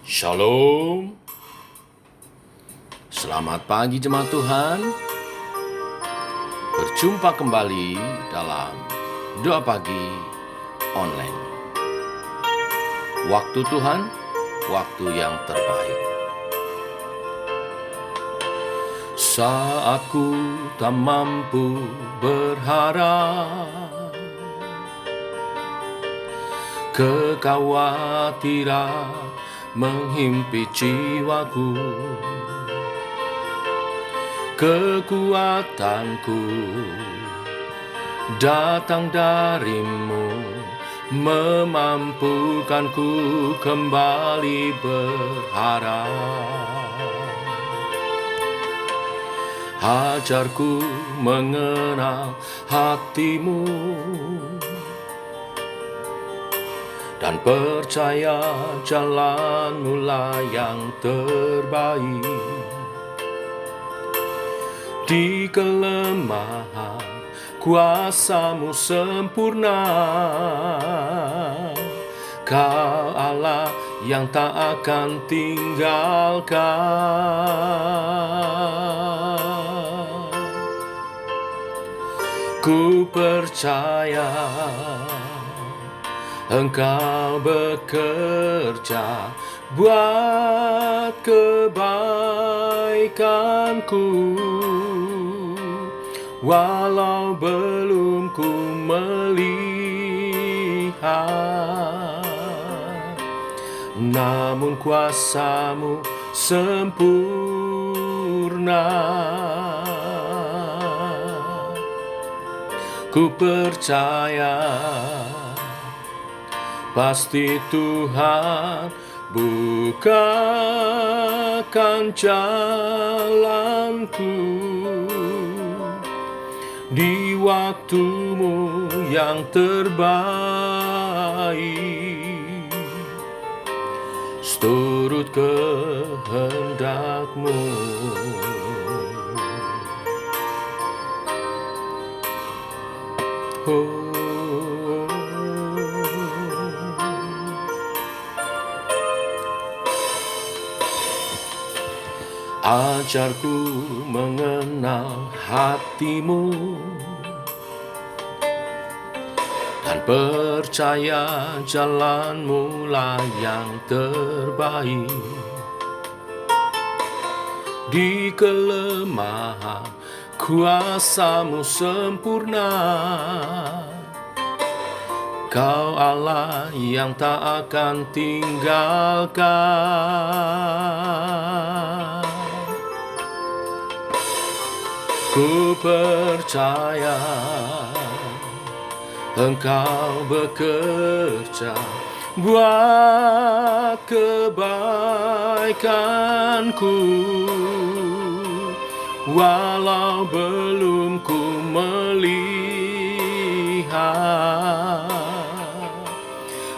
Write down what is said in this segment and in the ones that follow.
Shalom. Selamat pagi jemaat Tuhan. Berjumpa kembali dalam Doa Pagi Online. Waktu Tuhan, waktu yang terbaik. Saat ku tak mampu berharap, kekhawatiran menghimpit jiwaku, kekuatanku datang darimu, memampukanku kembali berharap. Ajarku mengenal hatimu dan percaya jalanmu lah yang terbaik. Di kelemahan kuasamu sempurna, Kau Allah yang tak akan tinggalkan. Ku percaya Engkau bekerja buat kebaikanku, walau belum ku melihat, namun kuasamu sempurna. Ku percaya pasti Tuhan bukakan jalanku di waktumu yang terbaik, seturut kehendakmu. Ajarku mengenal hatimu dan percaya jalanmu lah yang terbaik. Di kelemahan kuasamu sempurna, Kau Allah yang tak akan tinggalkan. Ku percaya Engkau bekerja buat kebaikanku, walau belum ku melihat,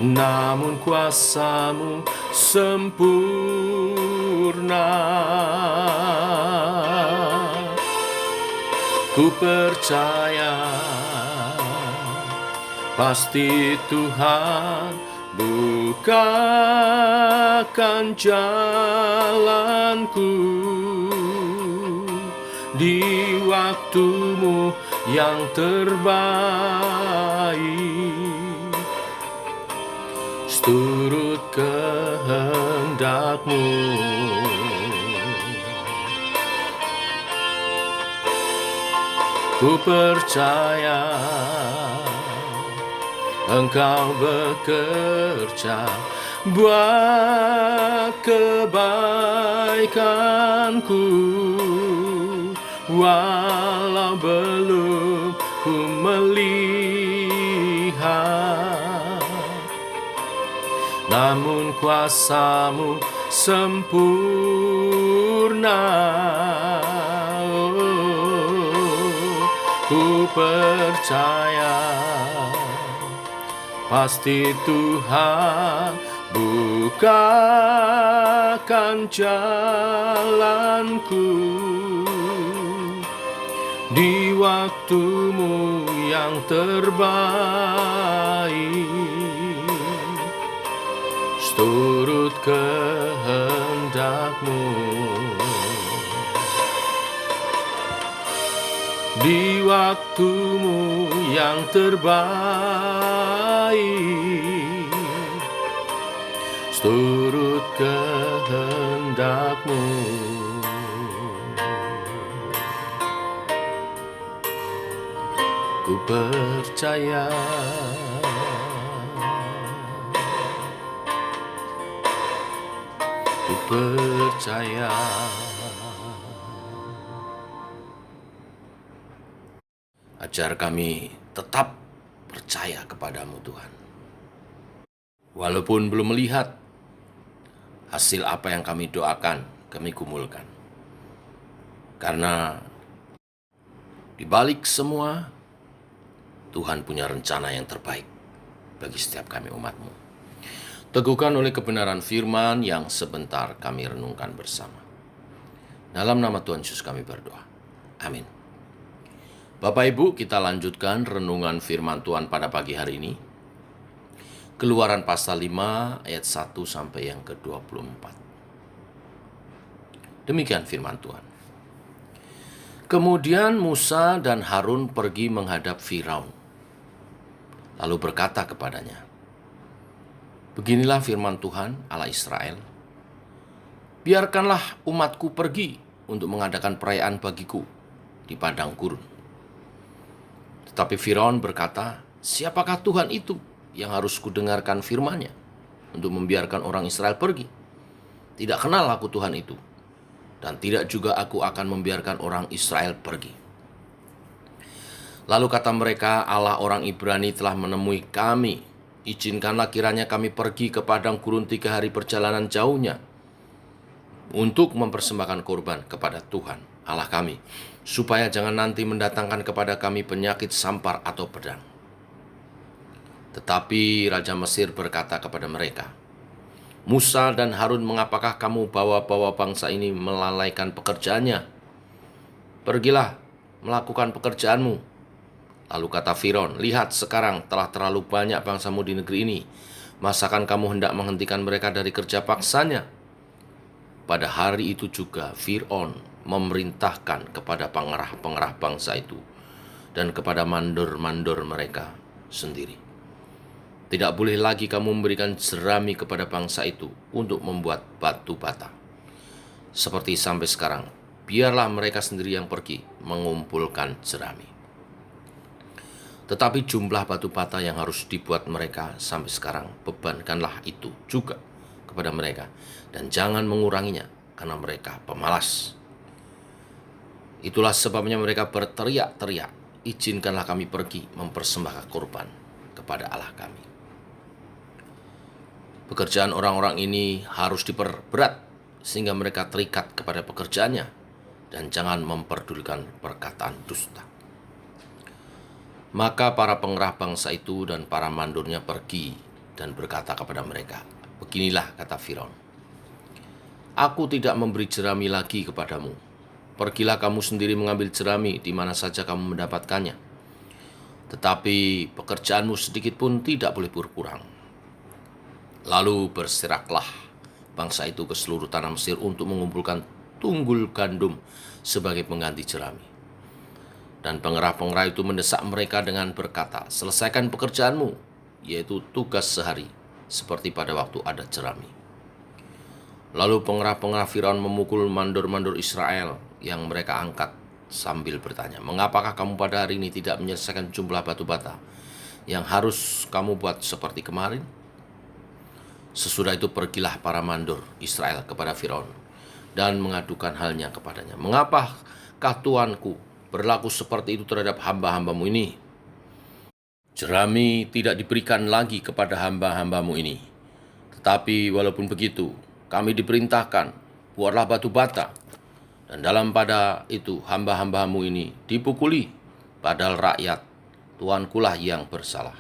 namun kuasamu sempurna. Ku percaya pasti Tuhan bukakan jalanku di waktumu yang terbaik, seturut kehendakmu. Ku percaya Engkau bekerja buat kebaikanku, walau belum ku melihat, namun kuasamu sempurna. Ku percaya pasti Tuhan bukakan jalanku di waktumu yang terbaik, seturut kehendak-Mu. Di waktu-Mu yang terbaik, seturut kehendak-Mu. Ku percaya, ku percaya. Ajar kami tetap percaya kepada-Mu, Tuhan. Walaupun belum melihat hasil apa yang kami doakan, kami gumulkan. Karena di balik semua, Tuhan punya rencana yang terbaik bagi setiap kami umat-Mu. Teguhkan oleh kebenaran firman yang sebentar kami renungkan bersama. Dalam nama Tuhan Yesus kami berdoa. Amin. Bapak Ibu, kita lanjutkan renungan firman Tuhan pada pagi hari ini. Keluaran pasal 5 ayat 1 sampai yang ke-24. Demikian firman Tuhan. Kemudian Musa dan Harun pergi menghadap Firaun, lalu berkata kepadanya, "Beginilah firman Tuhan Allah Israel, biarkanlah umatku pergi untuk mengadakan perayaan bagiku di padang gurun." Tetapi Firaun berkata, "Siapakah Tuhan itu yang harus kudengarkan firman-Nya untuk membiarkan orang Israel pergi? Tidak kenal aku Tuhan itu, dan tidak juga aku akan membiarkan orang Israel pergi." Lalu kata mereka, "Allah orang Ibrani telah menemui kami. Izinkanlah kiranya kami pergi ke padang gurun 3 hari perjalanan jauhnya untuk mempersembahkan korban kepada Tuhan Allah kami, supaya jangan nanti mendatangkan kepada kami penyakit sampar atau pedang." Tetapi Raja Mesir berkata kepada mereka, "Musa dan Harun, mengapakah kamu bawa-bawa bangsa ini melalaikan pekerjaannya? Pergilah, melakukan pekerjaanmu." Lalu kata Firaun, "Lihat, sekarang telah terlalu banyak bangsamu di negeri ini. Masakan kamu hendak menghentikan mereka dari kerja paksanya?" Pada hari itu juga Firaun memerintahkan kepada pengerah-pengerah bangsa itu dan kepada mandor-mandor mereka sendiri, "Tidak boleh lagi kamu memberikan jerami kepada bangsa itu untuk membuat batu bata. Seperti sampai sekarang, biarlah mereka sendiri yang pergi mengumpulkan jerami. Tetapi jumlah batu bata yang harus dibuat mereka sampai sekarang, bebankanlah itu juga kepada mereka, dan jangan menguranginya, karena mereka pemalas." Itulah sebabnya mereka berteriak-teriak, "Izinkanlah kami pergi mempersembahkan korban kepada Allah kami." Pekerjaan orang-orang ini harus diperberat sehingga mereka terikat kepada pekerjaannya dan jangan memperdulikan perkataan dusta. Maka para pengerah bangsa itu dan para mandornya pergi dan berkata kepada mereka, "Beginilah kata Firaun, aku tidak memberi jerami lagi kepadamu. Pergilah kamu sendiri mengambil jerami di mana saja kamu mendapatkannya. Tetapi pekerjaanmu sedikit pun tidak boleh berkurang." Lalu berseraklah bangsa itu ke seluruh tanah Mesir untuk mengumpulkan tunggul gandum sebagai pengganti jerami. Dan pengerah-pengerah itu mendesak mereka dengan berkata, "Selesaikan pekerjaanmu, yaitu tugas sehari, seperti pada waktu ada jerami." Lalu pengerah-pengerah Firaun memukul mandor-mandor Israel yang mereka angkat sambil bertanya, "Mengapakah kamu pada hari ini tidak menyelesaikan jumlah batu bata yang harus kamu buat seperti kemarin?" Sesudah itu pergilah para mandor Israel kepada Firaun dan mengadukan halnya kepadanya, "Mengapakah Tuanku berlaku seperti itu terhadap hamba-hambamu ini? Jerami tidak diberikan lagi kepada hamba-hambamu ini. Tetapi walaupun begitu, kami diperintahkan, buatlah batu bata. Dan dalam pada itu hamba-hambamu ini dipukuli, padahal rakyat Tuankulah yang bersalah."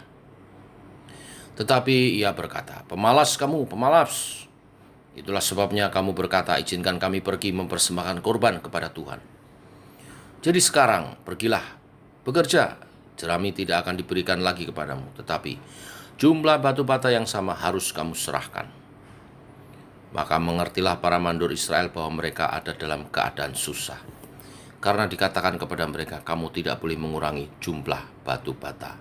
Tetapi ia berkata, "Pemalas kamu, pemalas. Itulah sebabnya kamu berkata, 'Izinkan kami pergi mempersembahkan korban kepada Tuhan.' Jadi sekarang pergilah, bekerja. Jerami tidak akan diberikan lagi kepadamu, tetapi jumlah batu bata yang sama harus kamu serahkan." Maka mengertilah para mandor Israel bahwa mereka ada dalam keadaan susah. Karena dikatakan kepada mereka, kamu tidak boleh mengurangi jumlah batu bata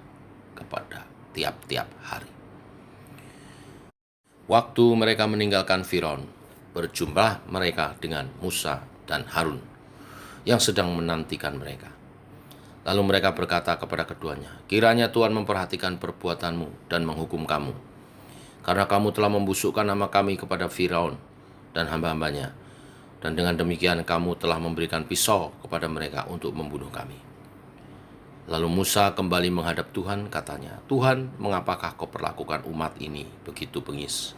kepada tiap-tiap hari. Waktu mereka meninggalkan Firaun, berjumpa mereka dengan Musa dan Harun yang sedang menantikan mereka. Lalu mereka berkata kepada keduanya, kiranya Tuhan memperhatikan perbuatanmu dan menghukum kamu, karena kamu telah membusukkan nama kami kepada Firaun dan hamba-hambanya, dan dengan demikian kamu telah memberikan pisau kepada mereka untuk membunuh kami. Lalu Musa kembali menghadap Tuhan, katanya, Tuhan, mengapakah kau perlakukan umat ini begitu bengis?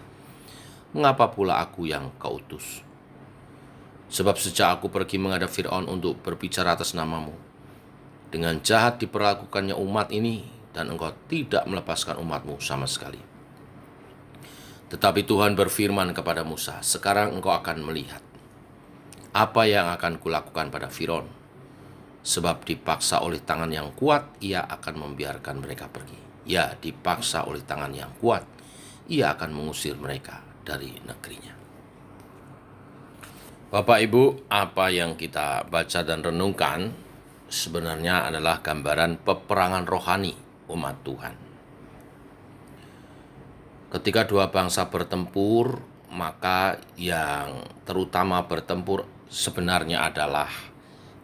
Mengapa pula aku yang kau utus? Sebab sejak aku pergi menghadap Firaun untuk berbicara atas namamu, dengan jahat diperlakukannya umat ini, dan engkau tidak melepaskan umatmu sama sekali. Tetapi Tuhan berfirman kepada Musa, sekarang engkau akan melihat apa yang akan kulakukan pada Firaun. Sebab dipaksa oleh tangan yang kuat, ia akan membiarkan mereka pergi. Ya, dipaksa oleh tangan yang kuat, ia akan mengusir mereka dari negerinya. Bapak Ibu, apa yang kita baca dan renungkan sebenarnya adalah gambaran peperangan rohani umat Tuhan. Ketika dua bangsa bertempur, maka yang terutama bertempur sebenarnya adalah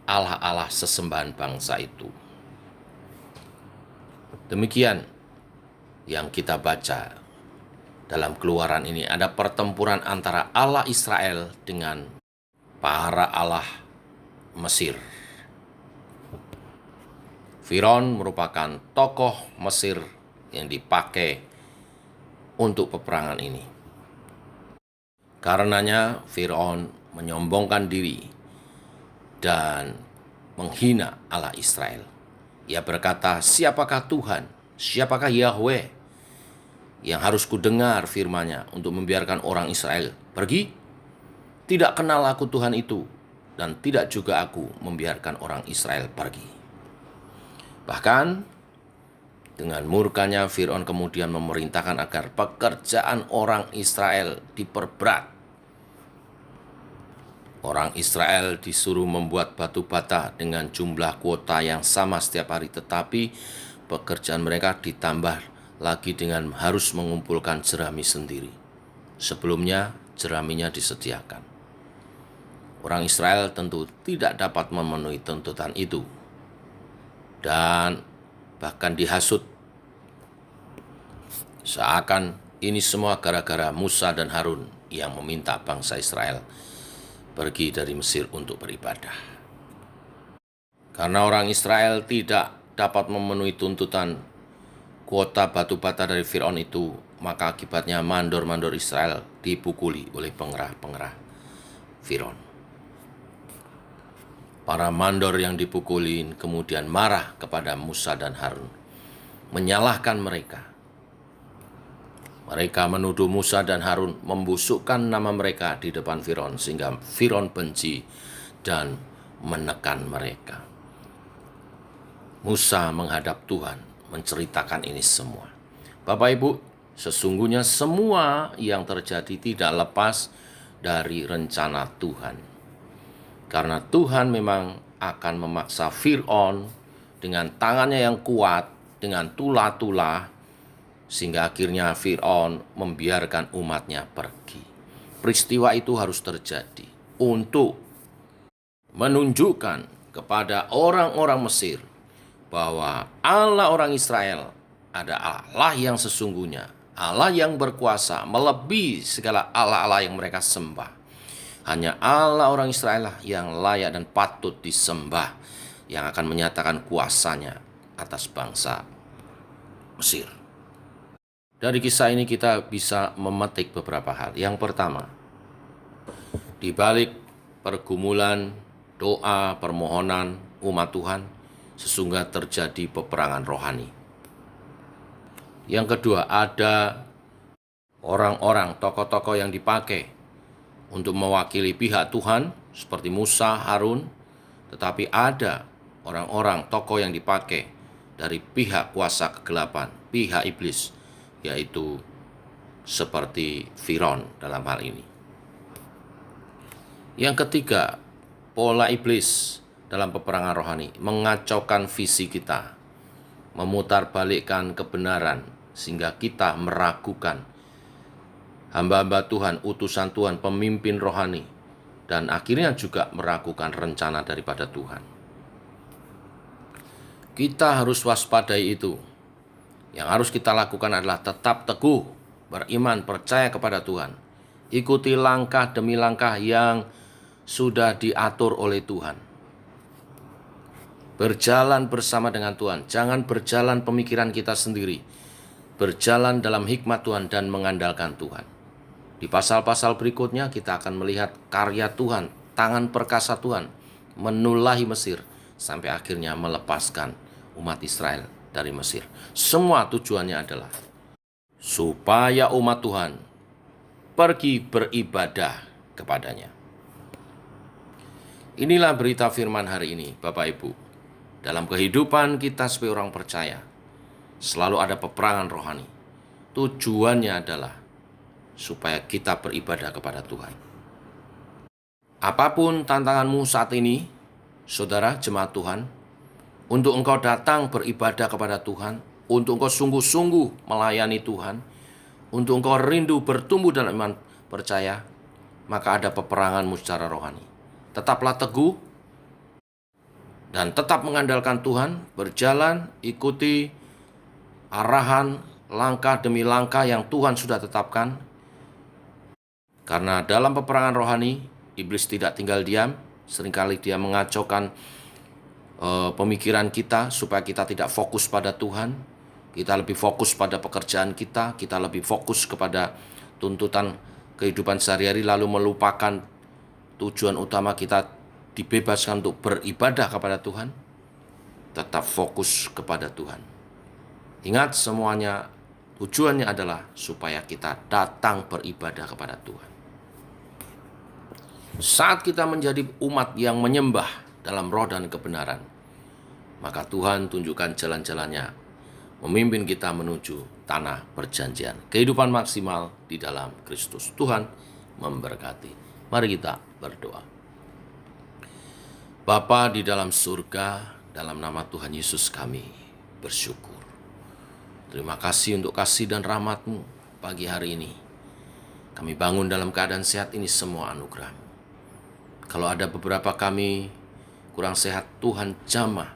Allah-Allah sesembahan bangsa itu. Demikian yang kita baca dalam Keluaran ini, ada pertempuran antara Allah Israel dengan para Allah Mesir. Firaun merupakan tokoh Mesir yang dipakai untuk peperangan ini. Karenanya Firaun menyombongkan diri dan menghina Allah Israel. Ia berkata, siapakah Tuhan? Siapakah Yahweh yang harus kudengar firman-Nya untuk membiarkan orang Israel pergi? Tidak kenal aku Tuhan itu, dan tidak juga aku membiarkan orang Israel pergi. Bahkan dengan murkanya Firaun kemudian memerintahkan agar pekerjaan orang Israel diperberat. Orang Israel disuruh membuat batu bata dengan jumlah kuota yang sama setiap hari, tetapi pekerjaan mereka ditambah lagi dengan harus mengumpulkan jerami sendiri. Sebelumnya jeraminya disediakan. Orang Israel tentu tidak dapat memenuhi tuntutan itu, dan bahkan dihasut seakan ini semua gara-gara Musa dan Harun yang meminta bangsa Israel pergi dari Mesir untuk beribadah. Karena orang Israel tidak dapat memenuhi tuntutan kuota batu bata dari Firaun itu, maka akibatnya mandor-mandor Israel dipukuli oleh pengerah-pengerah Firaun. Para mandor yang dipukulin kemudian marah kepada Musa dan Harun, menyalahkan mereka. Mereka menuduh Musa dan Harun membusukkan nama mereka di depan Firaun, sehingga Firaun benci dan menekan mereka. Musa menghadap Tuhan menceritakan ini semua. Bapak Ibu, sesungguhnya semua yang terjadi tidak lepas dari rencana Tuhan. Karena Tuhan memang akan memaksa Firaun dengan tangannya yang kuat, dengan tulah-tulah, sehingga akhirnya Firaun membiarkan umatnya pergi. Peristiwa itu harus terjadi untuk menunjukkan kepada orang-orang Mesir bahwa Allah orang Israel ada Allah yang sesungguhnya, Allah yang berkuasa melebihi segala Allah-Allah yang mereka sembah. Hanya Allah orang Israel yang layak dan patut disembah, yang akan menyatakan kuasanya atas bangsa Mesir. Dari kisah ini kita bisa memetik beberapa hal. Yang pertama, di balik pergumulan, doa, permohonan umat Tuhan, sesungguhnya terjadi peperangan rohani. Yang kedua, ada orang-orang, tokoh-tokoh yang dipakai untuk mewakili pihak Tuhan, seperti Musa, Harun, tetapi ada orang-orang, tokoh yang dipakai dari pihak kuasa kegelapan, pihak iblis, yaitu seperti Firaun dalam hal ini. Yang ketiga, pola iblis dalam peperangan rohani mengacaukan visi kita, memutarbalikkan kebenaran sehingga kita meragukan hamba-hamba Tuhan, utusan Tuhan, pemimpin rohani, dan akhirnya juga meragukan rencana daripada Tuhan. Kita harus waspadai itu. Yang harus kita lakukan adalah tetap teguh, beriman, percaya kepada Tuhan. Ikuti langkah demi langkah yang sudah diatur oleh Tuhan. Berjalan bersama dengan Tuhan. Jangan berjalan pemikiran kita sendiri. Berjalan dalam hikmat Tuhan dan mengandalkan Tuhan. Di pasal-pasal berikutnya kita akan melihat karya Tuhan, tangan perkasa Tuhan menulahi Mesir sampai akhirnya melepaskan umat Israel dari Mesir. Semua tujuannya adalah supaya umat Tuhan pergi beribadah kepadanya. Inilah berita firman hari ini, Bapak Ibu. Dalam kehidupan kita sebagai orang percaya, selalu ada peperangan rohani. Tujuannya adalah supaya kita beribadah kepada Tuhan. Apapun tantanganmu saat ini, saudara jemaat Tuhan, untuk engkau datang beribadah kepada Tuhan, untuk engkau sungguh-sungguh melayani Tuhan, untuk engkau rindu bertumbuh dalam iman percaya, maka ada peperanganmu secara rohani. Tetaplah teguh dan tetap mengandalkan Tuhan, berjalan, ikuti arahan langkah demi langkah yang Tuhan sudah tetapkan. Karena dalam peperangan rohani, iblis tidak tinggal diam, seringkali dia mengacaukan pemikiran kita supaya kita tidak fokus pada Tuhan, kita lebih fokus pada pekerjaan kita lebih fokus kepada tuntutan kehidupan sehari-hari, lalu melupakan tujuan utama kita dibebaskan untuk beribadah kepada Tuhan. Tetap fokus kepada Tuhan. Ingat semuanya tujuannya adalah supaya kita datang beribadah kepada Tuhan. Saat kita menjadi umat yang menyembah dalam roh dan kebenaran, maka Tuhan tunjukkan jalan-jalannya, memimpin kita menuju tanah perjanjian, kehidupan maksimal di dalam Kristus. Tuhan memberkati. Mari kita berdoa. Bapa di dalam surga, dalam nama Tuhan Yesus kami bersyukur. Terima kasih untuk kasih dan rahmat-Mu pagi hari ini. Kami bangun dalam keadaan sehat, ini semua anugerah-Mu. Kalau ada beberapa kami kurang sehat, Tuhan jamah,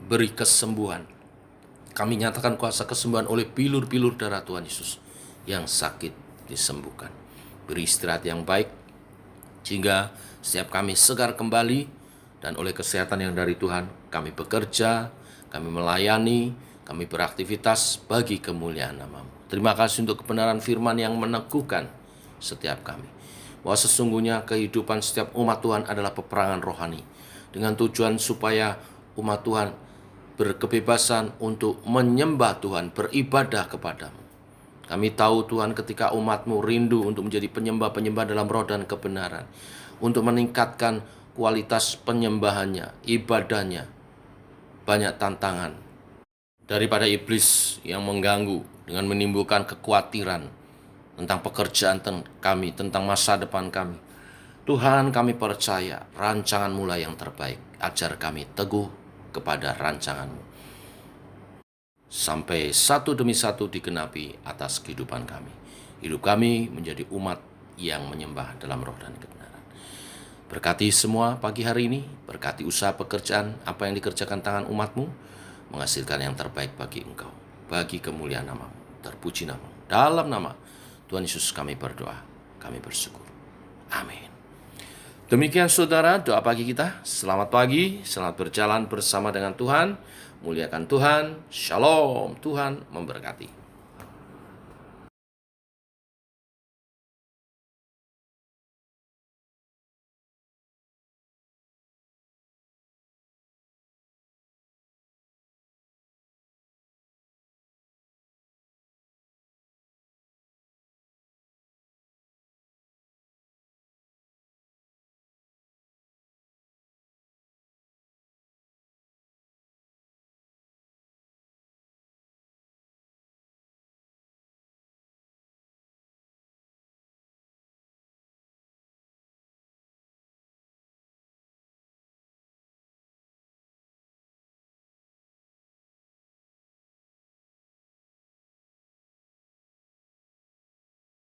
beri kesembuhan. Kami nyatakan kuasa kesembuhan oleh bilur-bilur darah Tuhan Yesus. Yang sakit disembuhkan. Beri istirahat yang baik, sehingga setiap kami segar kembali, dan oleh kesehatan yang dari Tuhan, kami bekerja, kami melayani, kami beraktivitas bagi kemuliaan nama-Mu. Terima kasih untuk kebenaran firman yang meneguhkan setiap kami, bahwa sesungguhnya kehidupan setiap umat Tuhan adalah peperangan rohani, dengan tujuan supaya umat Tuhan berkebebasan untuk menyembah Tuhan, beribadah kepada-Mu. Kami tahu Tuhan, ketika umat-Mu rindu untuk menjadi penyembah-penyembah dalam roh dan kebenaran, untuk meningkatkan kualitas penyembahannya, ibadahnya, banyak tantangan daripada iblis yang mengganggu dengan menimbulkan kekhawatiran tentang pekerjaan kami, tentang masa depan kami. Tuhan, kami percaya rancangan-Mu lah yang terbaik. Ajar kami teguh kepada rancangan-Mu, sampai satu demi satu digenapi atas kehidupan kami. Hidup kami menjadi umat yang menyembah dalam roh dan kebenaran. Berkati semua pagi hari ini, berkati usaha pekerjaan, apa yang dikerjakan tangan umat-Mu, menghasilkan yang terbaik bagi Engkau, bagi kemuliaan nama-Mu, terpuji nama-Mu. Dalam nama Tuhan Yesus kami berdoa, kami bersyukur. Amin. Demikian saudara, doa pagi kita. Selamat pagi, selamat berjalan bersama dengan Tuhan. Muliakan Tuhan. Shalom, Tuhan memberkati.